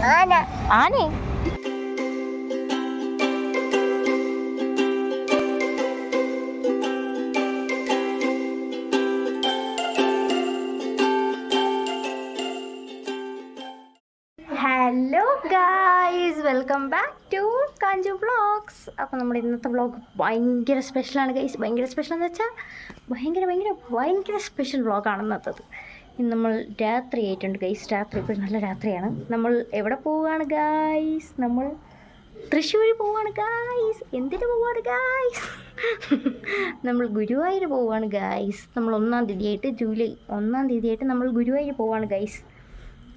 Aane hello guys, welcome back to Kanchu vlogs. അപ്പോൾ നമ്മുടെ ഇന്നത്തെ വ്ളോഗ് ഭയങ്കര സ്പെഷ്യലാണ് ഗൈസ്. ഭയങ്കര സ്പെഷ്യൽ എന്ന് വെച്ചാൽ ഭയങ്കര സ്പെഷ്യൽ വ്ളോഗാണ് ഇന്നത്തത്. ഇന്ന് നമ്മൾ രാത്രി ആയിട്ടുണ്ട് ഗൈസ്. രാത്രി ഇപ്പോൾ നല്ല രാത്രിയാണ്. നമ്മൾ എവിടെ പോവുകയാണ് ഗായ്സ്? നമ്മൾ തൃശ്ശൂർ പോവുകയാണ് ഗായ്സ്. എന്തിനു പോവുകയാണ് ഗായ്സ്? നമ്മൾ ഗുരുവായൂർ പോവുകയാണ് ഗായ്സ്. നമ്മൾ 1-ാം തീയതിയായിട്ട്, ജൂലൈ 1-ാം തീയതിയായിട്ട് നമ്മൾ ഗുരുവായൂർ പോവുകയാണ് ഗൈസ്.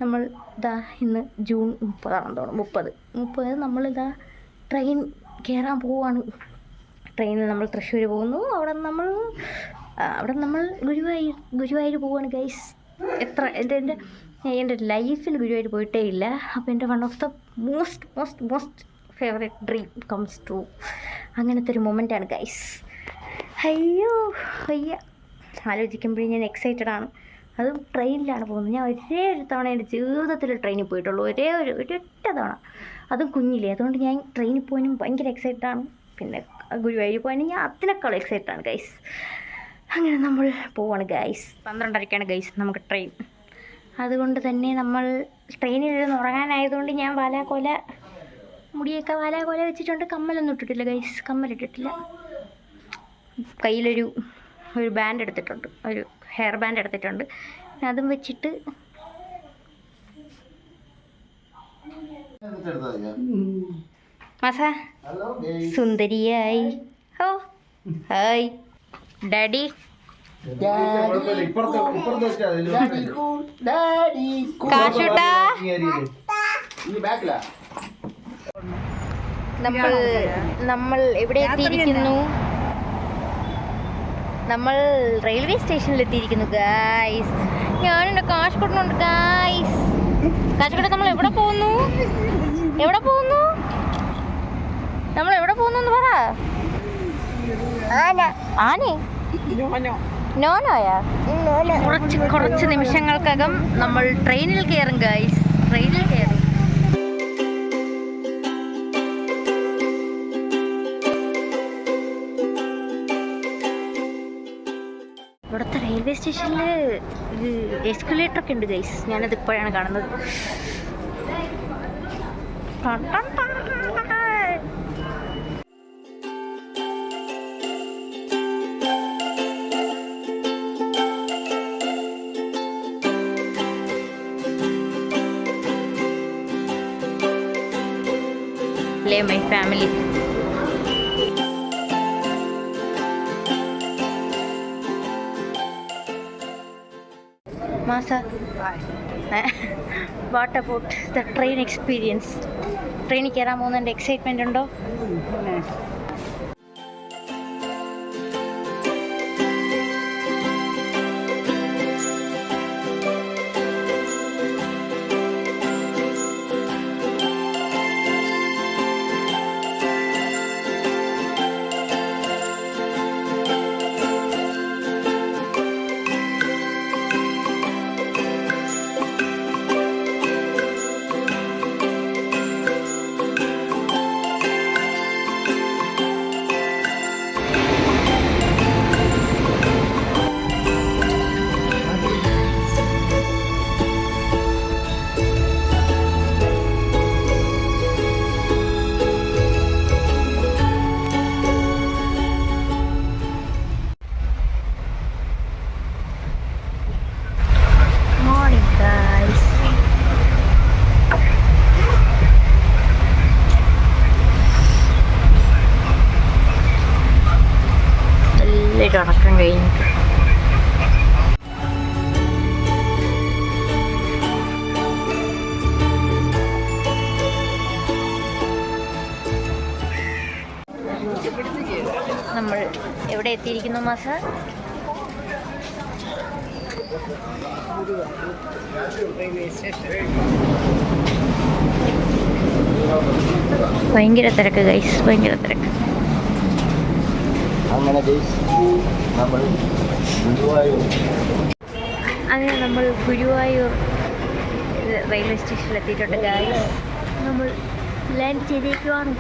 നമ്മൾ ഇന്ന് ജൂൺ 30 തോന്നുന്നു. നമ്മളിതാ ട്രെയിൻ കയറാൻ പോവുകയാണ്. ട്രെയിനിൽ നമ്മൾ തൃശ്ശൂർ പോകുന്നു. അവിടെ നമ്മൾ ഗുരുവായൂർ പോവുകയാണ് ഗൈസ്. എൻ്റെ ലൈഫിൽ ഗുരുവായൂർ പോയിട്ടേ ഇല്ല. അപ്പോൾ എൻ്റെ one of the most favourite dream comes true. അങ്ങനത്തെ ഒരു മൊമെൻ്റാണ് ഗൈസ്. അയ്യോ ആലോചിക്കുമ്പോഴേ ഞാൻ എക്സൈറ്റഡാണ്. അതും ട്രെയിനിലാണ് പോകുന്നത്. ഞാൻ ഒരേ ഒരു തവണ എൻ്റെ ജീവിതത്തിൽ ട്രെയിനിൽ പോയിട്ടുള്ളൂ. ഒരൊറ്റ തവണ, അതും കുഞ്ഞിലേ. അതുകൊണ്ട് ഞാൻ ട്രെയിനിൽ പോകാനും ഭയങ്കര എക്സൈറ്റഡാണ്. പിന്നെ ഗുരുവായൂർ പോകാനും ഞാൻ അതിനേക്കാൾ എക്സൈറ്റഡാണ് ഗൈസ്. അങ്ങനെ നമ്മൾ പോവാണ് ഗൈസ്. 12:30ക്കാണ് ഗൈസ് നമുക്ക് ട്രെയിൻ. അതുകൊണ്ട് തന്നെ നമ്മൾ ട്രെയിനിലിരുന്ന് ഉറങ്ങാനായതുകൊണ്ട് ഞാൻ മുടിയൊക്കെ വാലാകോല വെച്ചിട്ടുണ്ട്. കമ്മലൊന്നും ഇട്ടിട്ടില്ല ഗൈസ്. കമ്മലിട്ടിട്ടില്ല. കയ്യിലൊരു ബാൻഡ് എടുത്തിട്ടുണ്ട്, ഒരു ഹെയർ ബാൻഡ് എടുത്തിട്ടുണ്ട്. അതും വെച്ചിട്ട് മസാ സുന്ദരിയായി. ഓ ഹായ് ഡാഡി. കാശുട്ടാ, നമ്മൾ എവിടെ എത്തിയിരിക്കുന്നു? നമ്മൾ റെയിൽവേ സ്റ്റേഷനിലെത്തിയിരിക്കുന്നു ഗായ്സ്. ഞാനെൻ്റെ കാശ് കൊടുക്കുന്നുണ്ട് ഗായ്സ്. കാശ് കൊടുത്ത് നമ്മൾ എവിടെ പോകുന്നു നമ്മൾ എവിടെ പോകുന്നു എന്ന് പറ. ആനേ നോനോയാ? കുറച്ച് നിമിഷങ്ങൾക്കകം നമ്മൾ ട്രെയിനിൽ കയറും ഗായ്സ്. ട്രെയിനിൽ കയറും. ഇവിടുത്തെ റെയിൽവേ സ്റ്റേഷനിൽ എസ്കലേറ്ററൊക്കെ ഉണ്ട് ഗൈസ്. ഞാനത് ഇപ്പോഴാണ് കാണുന്നത്. My family. Masa, what about the train experience? ട്രെയിനിൽ കയറാൻ പോകുന്നതിൻ്റെ എക്സൈറ്റ്മെൻ്റ് ഉണ്ടോ? ഉറക്കം കഴിഞ്ഞിട്ട് നമ്മൾ എവിടെ എത്തിയിരിക്കുന്നു മാസ? ഭയങ്കര തിരക്ക് ഗൈസ്, ഭയങ്കര തിരക്ക്. അങ്ങനെ നമ്മൾ ഗുരുവായൂർ റെയിൽവേ സ്റ്റേഷനിൽ എത്തിയിട്ടുണ്ട് ഗായ്സ്. നമ്മൾ ലാൻഡ് ചെയ്തേക്കുവാണ്.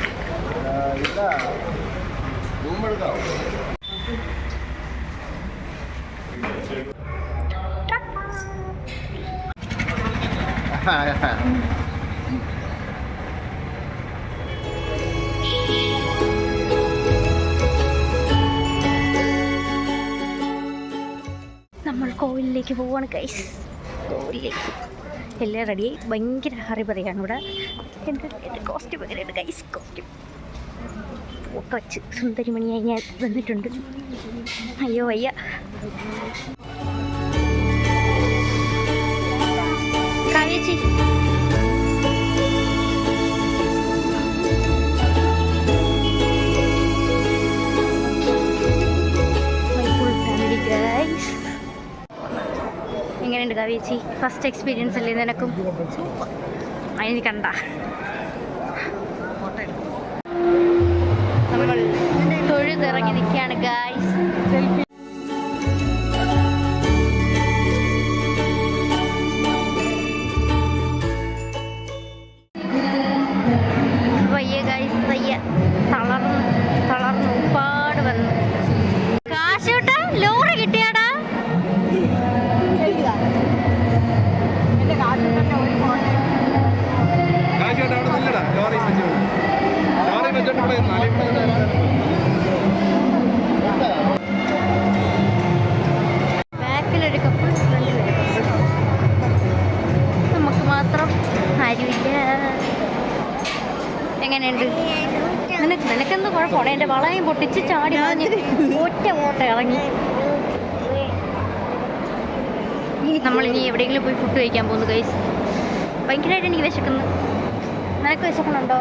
നമ്മൾ കോവിലിലേക്ക് പോവാണ് ഗൈസ്. കോവിലിലേക്ക് എല്ലാം റെഡിയായി. ഭയങ്കര ഹറിബറിയാണ് ഇവിടെ. എൻ്റെ കോസ്റ്റ്യൂം എങ്ങനെയുണ്ട് ഗൈസ്? കോസ്റ്റ്യൂം ഒക്കെ വെച്ച് സുന്ദരിമണിയായി ഞാൻ വന്നിട്ടുണ്ട്. അയ്യോ വയ്യ. കാവേച്ചി എങ്ങനെയുണ്ട് കാവേച്ചി? ഫസ്റ്റ് എക്സ്പീരിയൻസ് അല്ലേ നിനക്കും? അതിന് കണ്ട നമ്മൾ തൊഴുതിറങ്ങി നിൽക്കുകയാണ് ഗായ്സ്. വയ്യ ഗായ്സ് വയ്യ. തളർന്ന് ഒരുപാട് വന്നു. കാശോട്ട ലോറി കിട്ടിയാടാ? ബാക്കിലൊരു കപ്പിൾ, ഫ്രണ്ടിലൊരു കപ്പിൾ. നമുക്ക് മാത്രം ആരുമില്ല. എങ്ങനെയുണ്ട്? നിനക്കെന്ത് കുഴപ്പമാണ്? എൻ്റെ വളയും പൊട്ടിച്ച് ചാടി ഒറ്റ ഓട്ട ഇറങ്ങി. നമ്മളിനി എവിടെയെങ്കിലും പോയി ഫുഡ് കഴിക്കാൻ പോകുന്നു ഗൈസ്. ഭയങ്കരമായിട്ട് എനിക്ക് വിശക്കുന്നു. നിനക്ക് വിശക്കണുണ്ടോ?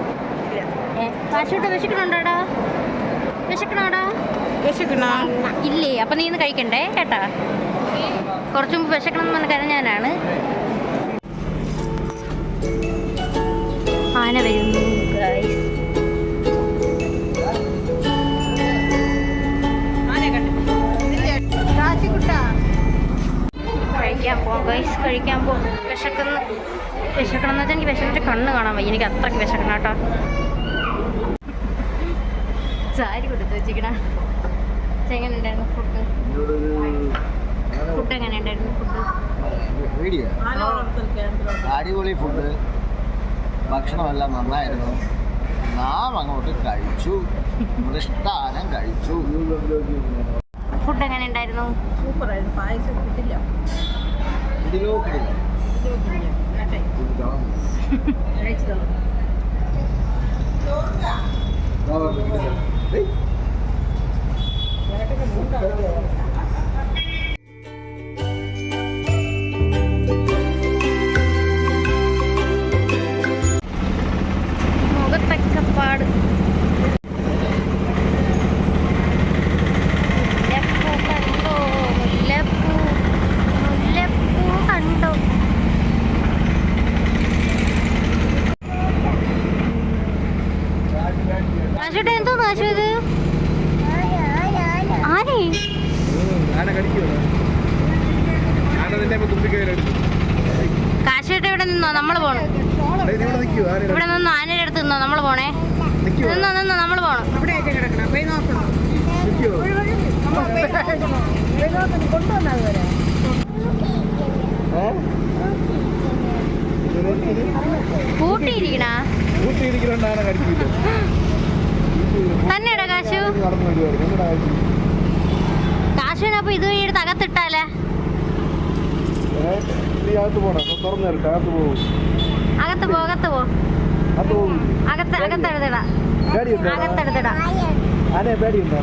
കാശോട്ട് വിശക്കണുണ്ടോടാ? വിശക്കണോടാ? ഇല്ലേ? അപ്പം നീ ഇന്ന് കഴിക്കണ്ടേ കേട്ടാ. കുറച്ചു മുമ്പ് വിശക്കണം എന്ന് പറഞ്ഞ കരഞ്ഞാനാണ്. ആന വരുന്നു ഗൈസ്. കഴിക്കാൻ പോവാം ഗൈസ്, കഴിക്കാൻ പോവാം. വിശക്കണം എന്ന് വെച്ചാൽ എനിക്ക് വിശന്നിട്ട് കണ്ണ് കാണാൻ വയ്യ. എനിക്ക് അത്രയ്ക്ക് വിശക്കണം കേട്ടോ. സാരി കൊടുത്ത് വെച്ചിക്കണ. എങ്ങനെ ഉണ്ടായിരുന്നു ഫുഡ്? എങ്ങനെ ഉണ്ടായിരുന്നു ഫുഡ്? അടിപൊളി ഫുഡ്. ഭക്ഷണമെല്ലാം നന്നായിരുന്നു. നാം അങ്ങോട്ട് കഴിച്ചു, മൃഷ്ടാനം കഴിച്ചു. ഫുഡ് എങ്ങനെ ഉണ്ടായിരുന്നു? സൂപ്പറായിരുന്നു. പായസം കിട്ടില്ല. മുഖത്തൊക്കെ പാട്. മുല്ലപ്പൂ കണ്ടോ? ആശുട്ടെ എന്തോന്നു ആശു ഇത്? ആരേ? കാശുട്ടെ ഇവിടെ നിന്നോ? നമ്മള് പോണം. ഇവിടെ നിന്നോ? ആനയുടെ അടുത്ത് നിന്നോ? നമ്മള് പോണേ. നിന്നോ നമ്മള് പോണം. കൂട്ടിയിരിക്കണ തന്നെടാ കാശു. കാശുവിനപ്പൊ ഇത് എടുത്ത് അകത്തിട്ടാലേ? അകത്ത് പോ അകത്തെടുത്തിടാ. പേടിയുണ്ടോ?